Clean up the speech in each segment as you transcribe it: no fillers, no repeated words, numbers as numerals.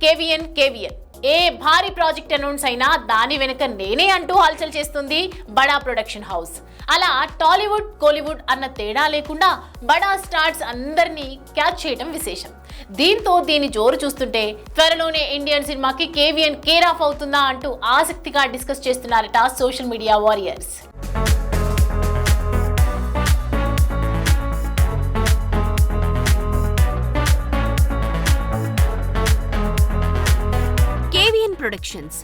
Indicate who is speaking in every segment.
Speaker 1: కేవీఎన్. ఏ భారీ project announce అయినా దాని వెనుక నేనే అంటూ హల్చల్ చేస్తుంది బడా ప్రొడక్షన్ హౌస్. అలా టాలీవుడ్, కోలీవుడ్ అన్న తేడా లేకుండా బడా స్టార్స్ అందరినీ క్యాచ్ చేయడం విశేషం. దీంతో దీని జోరు చూస్తుంటే త్వరలోనే ఇండియన్ సినిమాకి కేవీఎన్ కేర్ ఆఫ్ అవుతుందా అంటూ ఆసక్తిగా డిస్కస్ చేస్తున్నారట సోషల్ మీడియా వారియర్స్.
Speaker 2: ప్రొడక్షన్స్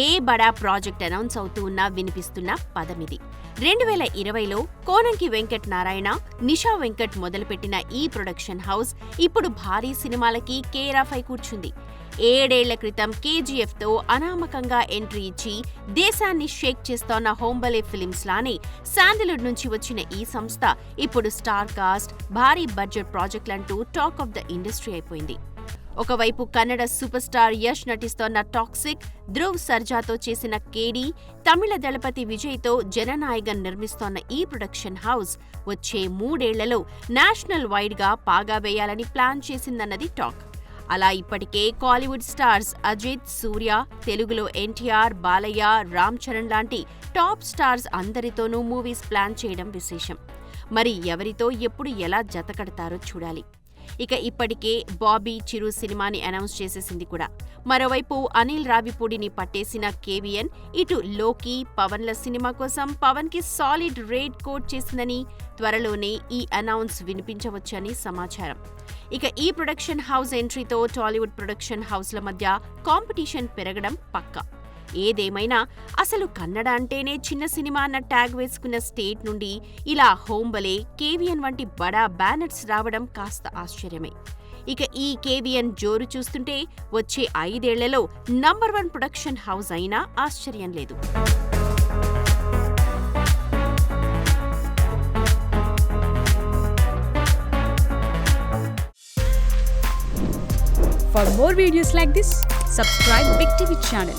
Speaker 2: ఏ బడా ప్రాజెక్ట్ అనౌన్స్ అవుతూ ఉన్నా వినిపిస్తున్న పదమిది. 2020లో కోనంకి వెంకట్ నారాయణ, నిషా వెంకట్ మొదలుపెట్టిన ఈ ప్రొడక్షన్ హౌస్ ఇప్పుడు భారీ సినిమాలకి కేర్ ఆఫ్ అయి కూర్చుంది. 7 ఏళ్ల క్రితం కేజీఎఫ్తో అనామకంగా ఎంట్రీ ఇచ్చి దేశాన్ని షేక్ చేస్తోన్న హోంబలే ఫిలిమ్స్ లానే శాండల్వుడ్ నుంచి వచ్చిన ఈ సంస్థ ఇప్పుడు స్టార్ కాస్ట్, భారీ బడ్జెట్ ప్రాజెక్టులంటూ టాక్ ఆఫ్ ద ఇండస్ట్రీ అయిపోయింది. ఒకవైపు కన్నడ సూపర్ స్టార్ యష్ నటిస్తోన్న టాక్సిక్, ధ్రువ్ సర్జాతో చేసిన కేడీ, తమిళ దళపతి విజయ్తో జననాయకన్ నిర్మిస్తోన్న ఈ ప్రొడక్షన్ హౌస్ వచ్చే 3 ఏళ్లలో నేషనల్ వైడ్ గా పాగా వేయాలని ప్లాన్ చేసిందన్నది టాక్. అలా ఇప్పటికే కాలీవుడ్ స్టార్స్ అజిత్, సూర్య, తెలుగులో ఎన్టీఆర్, బాలయ్య, రామ్ చరణ్ లాంటి టాప్ స్టార్స్ అందరితోనూ మూవీస్ ప్లాన్ చేయడం విశేషం. మరి ఎవరితో ఎప్పుడు ఎలా జతకడతారో చూడాలి. ఇక ఇప్పటికే బాబీ, చిరు సినిమాని అనౌన్స్ చేసేసింది కూడా. మరోవైపు అనిల్ రావిపూడిని పట్టేసిన కేవీఎన్ ఇటు లోకి, పవన్ల సినిమా కోసం పవన్ కి సాలిడ్ రేట్ కోట్ చేసిందని, త్వరలోనే ఈ అనౌన్స్ వినిపించవచ్చని సమాచారం. ఇక ఈ ప్రొడక్షన్ హౌస్ ఎంట్రీతో టాలీవుడ్ ప్రొడక్షన్ హౌస్ల మధ్య కాంపిటీషన్ పెరగడం పక్కా. ఏదేమైనా అసలు కన్నడ అంటేనే చిన్న సినిమా అన్న ట్యాగ్ వేసుకున్న స్టేట్ నుండి ఇలా హోంబలే, కేవీఎన్ వంటి బడా బ్యానర్స్ రావడం కాస్త ఆశ్చర్యమే. ఇక ఈ కేవీఎన్ జోరు చూస్తుంటే వచ్చే 5 ఏళ్లలో నంబర్ 1 ప్రొడక్షన్ హౌస్ అయినా ఆశ్చర్యం లేదు.
Speaker 3: For more videos like this, subscribe Big TV channel.